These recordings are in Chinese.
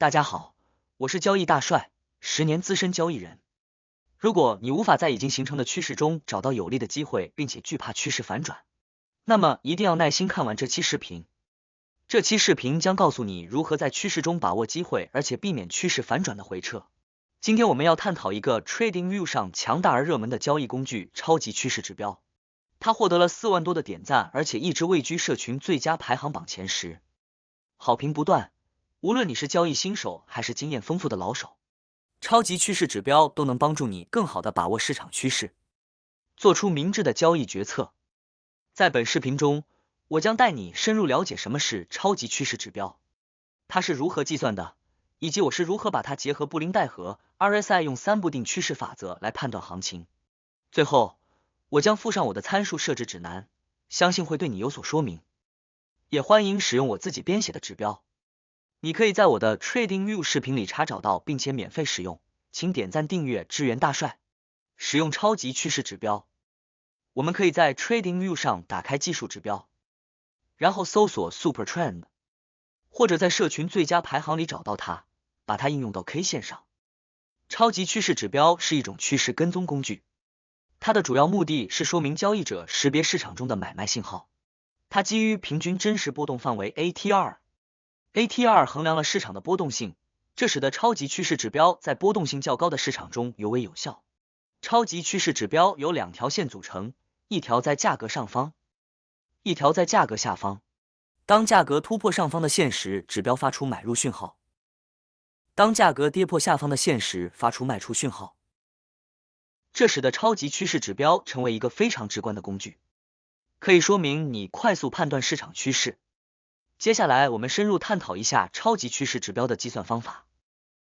大家好，我是交易大帅，10年资深交易人。如果你无法在已经形成的趋势中找到有利的机会，并且惧怕趋势反转，那么一定要耐心看完这期视频。这期视频将告诉你如何在趋势中把握机会，而且避免趋势反转的回撤。今天我们要探讨一个 TradingView 上强大而热门的交易工具——超级趋势指标。它获得了4万多的点赞，而且一直位居社群最佳排行榜前10，好评不断。无论你是交易新手还是经验丰富的老手，超级趋势指标都能帮助你更好的把握市场趋势，做出明智的交易决策。在本视频中，我将带你深入了解什么是超级趋势指标，它是如何计算的，以及我是如何把它结合布林带和 RSI 用3步定趋势法则来判断行情。最后，我将附上我的参数设置指南，相信会对你有所说明。也欢迎使用我自己编写的指标。你可以在我的 TradingView 视频里查找到，并且免费使用，请点赞订阅支援大帅。使用超级趋势指标，我们可以在 TradingView 上打开技术指标，然后搜索 Super Trend， 或者在社群最佳排行里找到它，把它应用到 K 线上。超级趋势指标是一种趋势跟踪工具，它的主要目的是说明交易者识别市场中的买卖信号。它基于平均真实波动范围 ATR。ATR 衡量了市场的波动性，这使得超级趋势指标在波动性较高的市场中尤为有效。超级趋势指标由2条线组成，一条在价格上方，一条在价格下方。当价格突破上方的线时，指标发出买入讯号；当价格跌破下方的线时，发出卖出讯号。这使得超级趋势指标成为一个非常直观的工具，可以说明你快速判断市场趋势。接下来我们深入探讨一下超级趋势指标的计算方法。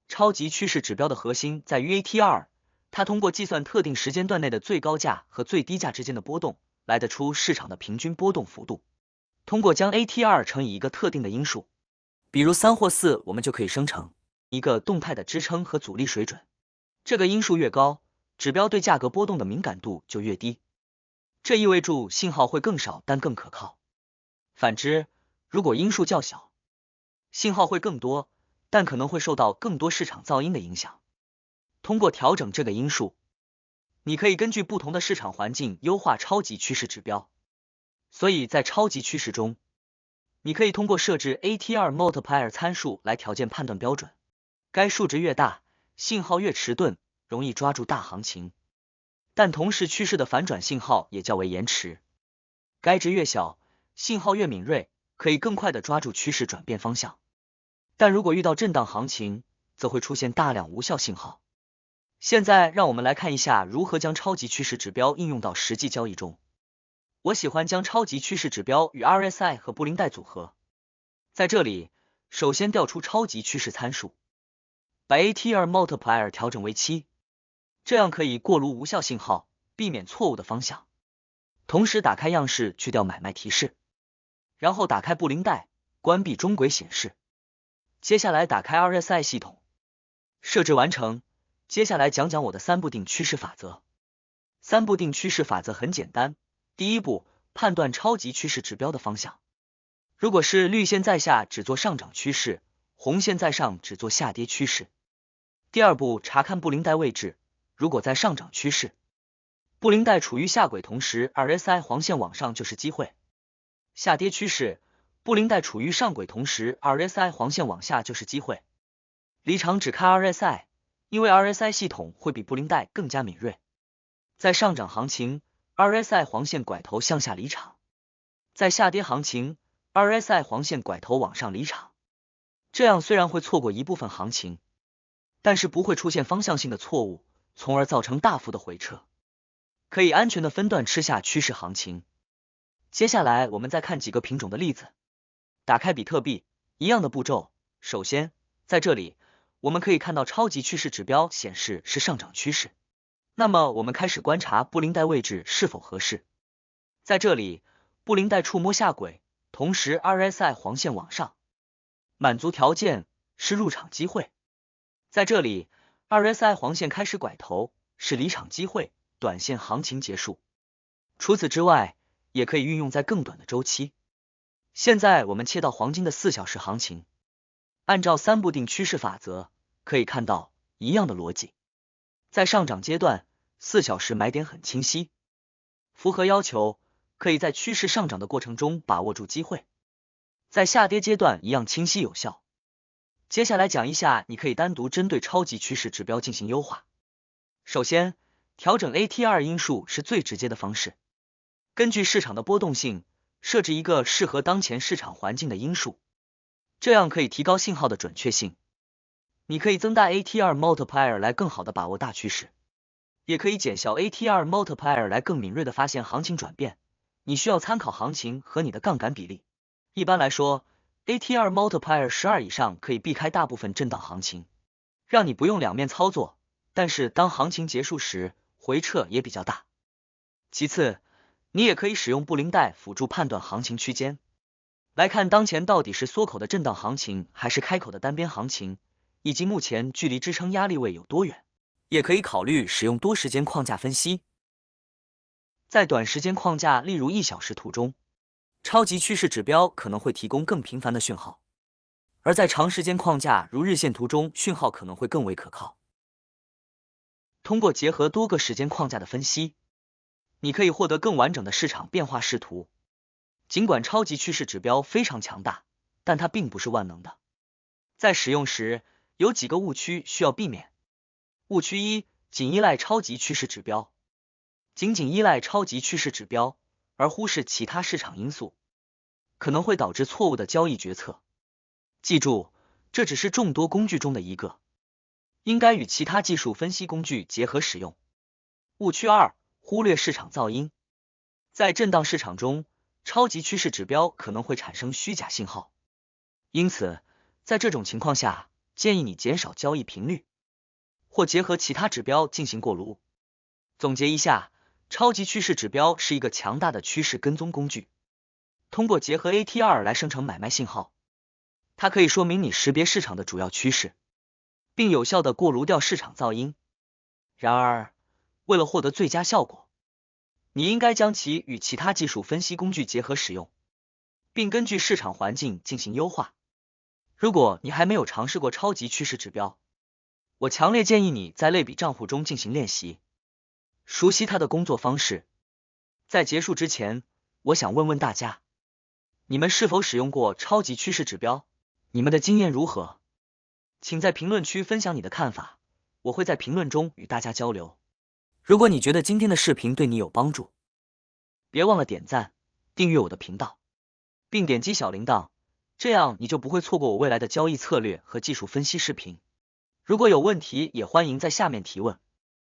超级趋势指标的核心在于 ATR， 它通过计算特定时间段内的最高价和最低价之间的波动，来得出市场的平均波动幅度。通过将 ATR 乘以一个特定的因数，比如3或4，我们就可以生成一个动态的支撑和阻力水准。这个因数越高，指标对价格波动的敏感度就越低，这意味着信号会更少但更可靠。反之，如果因数较小，信号会更多，但可能会受到更多市场噪音的影响。通过调整这个因数，你可以根据不同的市场环境优化超级趋势指标。所以在超级趋势中，你可以通过设置 ATR multiplier 参数来条件判断标准。该数值越大，信号越迟钝，容易抓住大行情，但同时趋势的反转信号也较为延迟。该值越小，信号越敏锐，可以更快的抓住趋势转变方向。但如果遇到震荡行情，则会出现大量无效信号。现在让我们来看一下如何将超级趋势指标应用到实际交易中。我喜欢将超级趋势指标与 RSI 和布林带组合。在这里，首先调出超级趋势参数，把 ATR multiplier 调整为7，这样可以过滤无效信号，避免错误的方向。同时打开样式，去掉买卖提示，然后打开布林带，关闭中轨显示。接下来打开 RSI 系统，设置完成。接下来讲讲我的3步定趋势法则。3步定趋势法则很简单。第一步，判断超级趋势指标的方向。如果是绿线在下，只做上涨趋势；红线在上，只做下跌趋势。第二步，查看布林带位置。如果在上涨趋势，布林带处于下轨，同时 RSI 黄线往上就是机会。下跌趋势，布林带处于上轨，同时 RSI 黄线往下就是机会。离场只看 RSI， 因为 RSI 系统会比布林带更加敏锐。在上涨行情， RSI 黄线拐头向下离场；在下跌行情， RSI 黄线拐头往上离场。这样虽然会错过一部分行情，但是不会出现方向性的错误，从而造成大幅的回撤，可以安全的分段吃下趋势行情。接下来我们再看几个品种的例子。打开比特币，一样的步骤。首先，在这里我们可以看到超级趋势指标显示是上涨趋势，那么我们开始观察布林带位置是否合适。在这里，布林带触摸下轨，同时 RSI 黄线往上，满足条件是入场机会。在这里 RSI 黄线开始拐头，是离场机会，短线行情结束。除此之外，也可以运用在更短的周期。现在我们切到黄金的4小时行情。按照3步定趋势法则，可以看到一样的逻辑。在上涨阶段，4小时买点很清晰，符合要求，可以在趋势上涨的过程中把握住机会。在下跌阶段一样清晰有效。接下来讲一下，你可以单独针对超级趋势指标进行优化。首先，调整 ATR 因数是最直接的方式。根据市场的波动性，设置一个适合当前市场环境的因数，这样可以提高信号的准确性。你可以增大 ATR multiplier 来更好的把握大趋势，也可以减小 ATR multiplier 来更敏锐的发现行情转变。你需要参考行情和你的杠杆比例。一般来说， ATR multiplier 12以上可以避开大部分震荡行情，让你不用两面操作，但是当行情结束时，回撤也比较大。其次，你也可以使用布林带辅助判断行情区间，来看当前到底是缩口的震荡行情还是开口的单边行情，以及目前距离支撑压力位有多远。也可以考虑使用多时间框架分析。在短时间框架，例如1小时图中，超级趋势指标可能会提供更频繁的讯号，而在长时间框架，如日线图中，讯号可能会更为可靠。通过结合多个时间框架的分析，你可以获得更完整的市场变化视图。尽管超级趋势指标非常强大，但它并不是万能的。在使用时，有几个误区需要避免。误区1：仅依赖超级趋势指标。仅依赖超级趋势指标，而忽视其他市场因素，可能会导致错误的交易决策。记住，这只是众多工具中的一个，应该与其他技术分析工具结合使用。误区2：忽略市场噪音。在震荡市场中，超级趋势指标可能会产生虚假信号，因此，在这种情况下，建议你减少交易频率，或结合其他指标进行过炉。总结一下，超级趋势指标是一个强大的趋势跟踪工具，通过结合 ATR 来生成买卖信号，它可以说明你识别市场的主要趋势，并有效的过滤掉市场噪音。然而，为了获得最佳效果，你应该将其与其他技术分析工具结合使用，并根据市场环境进行优化。如果你还没有尝试过超级趋势指标，我强烈建议你在类比账户中进行练习，熟悉它的工作方式。在结束之前，我想问问大家，你们是否使用过超级趋势指标？你们的经验如何？请在评论区分享你的看法，我会在评论中与大家交流。如果你觉得今天的视频对你有帮助，别忘了点赞、订阅我的频道，并点击小铃铛，这样你就不会错过我未来的交易策略和技术分析视频。如果有问题，也欢迎在下面提问。